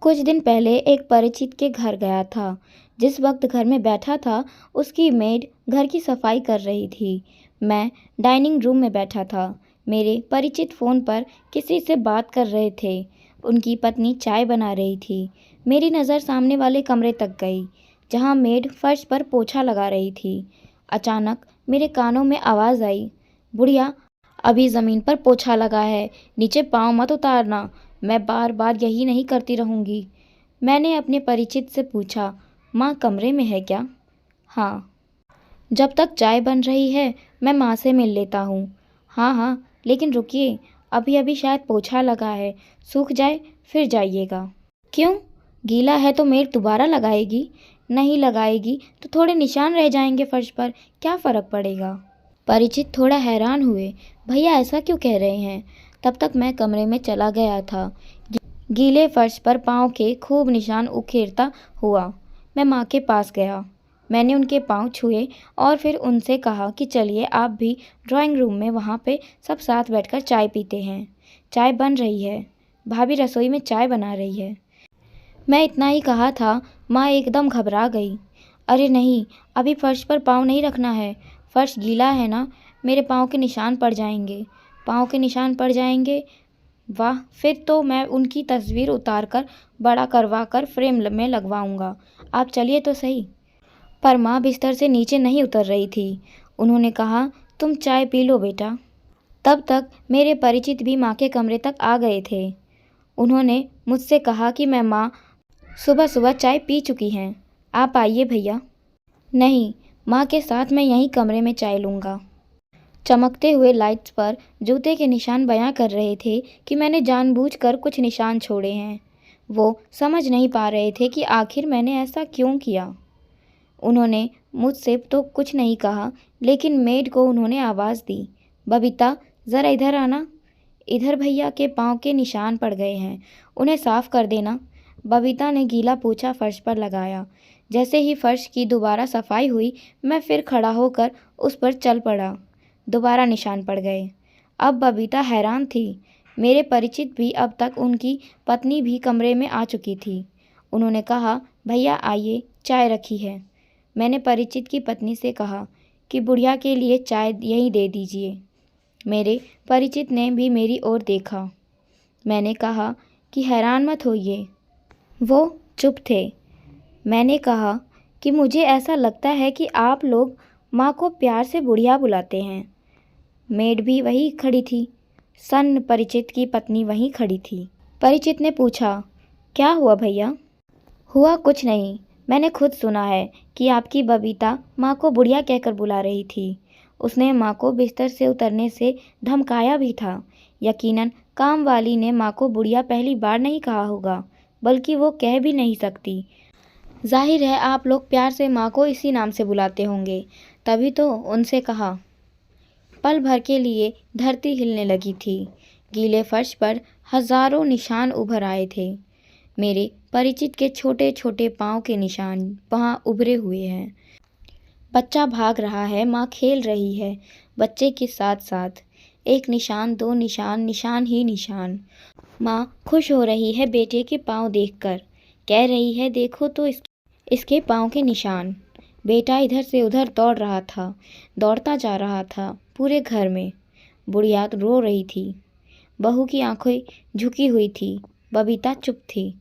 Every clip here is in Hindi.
कुछ दिन पहले एक परिचित के घर गया था। जिस वक्त घर में बैठा था, उसकी मेड घर की सफाई कर रही थी। मैं डाइनिंग रूम में बैठा था। मेरे परिचित फ़ोन पर किसी से बात कर रहे थे। उनकी पत्नी चाय बना रही थी। मेरी नज़र सामने वाले कमरे तक गई, जहाँ मेड फर्श पर पोछा लगा रही थी। अचानक मेरे कानों में आवाज़ आई, बुढ़िया, अभी ज़मीन पर पोछा लगा है, नीचे पाँव मत उतारना। मैं बार बार यही नहीं करती रहूँगी। मैंने अपने परिचित से पूछा, माँ कमरे में है क्या? हाँ। जब तक चाय बन रही है मैं माँ से मिल लेता हूँ। हाँ हाँ, लेकिन रुकिए, अभी अभी शायद पोछा लगा है, सूख जाए फिर जाइएगा। क्यों? गीला है तो मेड दोबारा लगाएगी? नहीं लगाएगी तो थोड़े निशान रह जाएंगे फर्श पर, क्या फ़र्क पड़ेगा? परिचित थोड़ा हैरान हुए, भैया ऐसा क्यों कह रहे हैं? तब तक मैं कमरे में चला गया था। गीले फर्श पर पाँव के खूब निशान उखेरता हुआ मैं माँ के पास गया। मैंने उनके पाँव छुए और फिर उनसे कहा कि चलिए आप भी ड्राइंग रूम में, वहाँ पे सब साथ बैठकर चाय पीते हैं। चाय बन रही है, भाभी रसोई में चाय बना रही है। मैं इतना ही कहा था, माँ एकदम घबरा गई। अरे नहीं, अभी फर्श पर पाँव नहीं रखना है, फर्श गीला है ना, मेरे पाँव के निशान पड़ जाएंगे। पाँव के निशान पड़ जाएंगे? वाह, फिर तो मैं उनकी तस्वीर उतारकर बड़ा करवा कर फ्रेम में लगवाऊंगा। आप चलिए तो सही। पर माँ बिस्तर से नीचे नहीं उतर रही थी। उन्होंने कहा, तुम चाय पी लो बेटा। तब तक मेरे परिचित भी माँ के कमरे तक आ गए थे। उन्होंने मुझसे कहा कि मैं माँ सुबह सुबह चाय पी चुकी हैं, आप आइए भैया। नहीं, माँ के साथ मैं यहीं कमरे में चाय लूँगा। चमकते हुए लाइट्स पर जूते के निशान बयां कर रहे थे कि मैंने जानबूझकर कुछ निशान छोड़े हैं। वो समझ नहीं पा रहे थे कि आखिर मैंने ऐसा क्यों किया। उन्होंने मुझसे तो कुछ नहीं कहा, लेकिन मेड को उन्होंने आवाज़ दी, बबीता ज़रा इधर आना। इधर भैया के पाँव के निशान पड़ गए हैं, उन्हें साफ़ कर देना। बबीता ने गीला पोछा फर्श पर लगाया। जैसे ही फर्श की दोबारा सफाई हुई, मैं फिर खड़ा होकर उस पर चल पड़ा। दोबारा निशान पड़ गए। अब बबीता हैरान थी। मेरे परिचित भी, अब तक उनकी पत्नी भी कमरे में आ चुकी थी। उन्होंने कहा, भैया आइए, चाय रखी है। मैंने परिचित की पत्नी से कहा कि बुढ़िया के लिए चाय यहीं दे दीजिए। मेरे परिचित ने भी मेरी ओर देखा। मैंने कहा कि हैरान मत होइए। वो चुप थे। मैंने कहा कि मुझे ऐसा लगता है कि आप लोग माँ को प्यार से बुढ़िया बुलाते हैं। मेड भी वहीं खड़ी थी। सन्न परिचित की पत्नी वहीं खड़ी थी। परिचित ने पूछा, क्या हुआ भैया? हुआ कुछ नहीं, मैंने खुद सुना है कि आपकी बबीता माँ को बुढ़िया कहकर बुला रही थी। उसने माँ को बिस्तर से उतरने से धमकाया भी था। यकीनन काम वाली ने माँ को बुढ़िया पहली बार नहीं कहा होगा, बल्कि वो कह भी नहीं सकती। जाहिर है आप लोग प्यार से माँ को इसी नाम से बुलाते होंगे, तभी तो उनसे कहा। पल भर के लिए धरती हिलने लगी थी। गीले फर्श पर हजारों निशान उभर आए थे। मेरे परिचित के छोटे छोटे पाँव के निशान वहाँ उभरे हुए हैं। बच्चा भाग रहा है, माँ खेल रही है बच्चे के साथ साथ। एक निशान, दो निशान, निशान ही निशान। माँ खुश हो रही है बेटे के पाँव देखकर, कह रही है, देखो तो इसके पाँव के निशान। बेटा इधर से उधर दौड़ रहा था, दौड़ता जा रहा था पूरे घर में। बुढ़िया रो रही थी। बहू की आंखें झुकी हुई थी। बबीता चुप थी।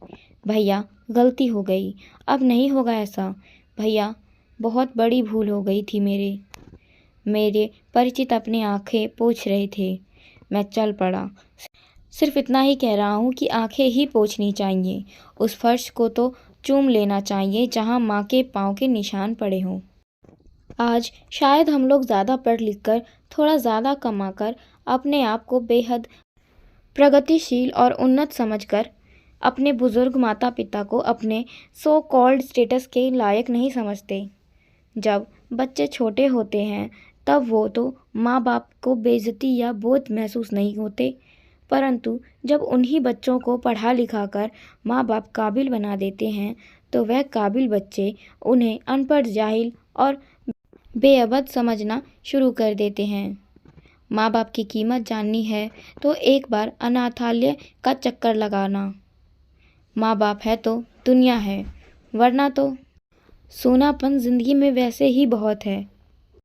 भैया गलती हो गई, अब नहीं होगा ऐसा। भैया बहुत बड़ी भूल हो गई थी मेरे परिचित अपनी आंखें पोंछ रहे थे। मैं चल पड़ा। सिर्फ इतना ही कह रहा हूँ कि आंखें ही पोंछनी चाहिए, उस फर्श को तो चूम लेना चाहिए जहाँ माँ के पाँव के निशान पड़े हों। आज शायद हम लोग ज़्यादा पढ़ लिख कर, थोड़ा ज़्यादा कमा कर, अपने आप को बेहद प्रगतिशील और उन्नत समझकर अपने बुज़ुर्ग माता पिता को अपने सो कॉल्ड स्टेटस के लायक नहीं समझते। जब बच्चे छोटे होते हैं तब वो तो माँ बाप को बेइज्जती या बोझ महसूस नहीं होते, परंतु जब उन्हीं बच्चों को पढ़ा लिखा कर माँ बाप काबिल बना देते हैं तो वह काबिल बच्चे उन्हें अनपढ़, जाहिल और बेअबद समझना शुरू कर देते हैं। माँ बाप की कीमत जाननी है तो एक बार अनाथालय का चक्कर लगाना। माँ बाप है तो दुनिया है, वरना तो सूनापन जिंदगी में वैसे ही बहुत है।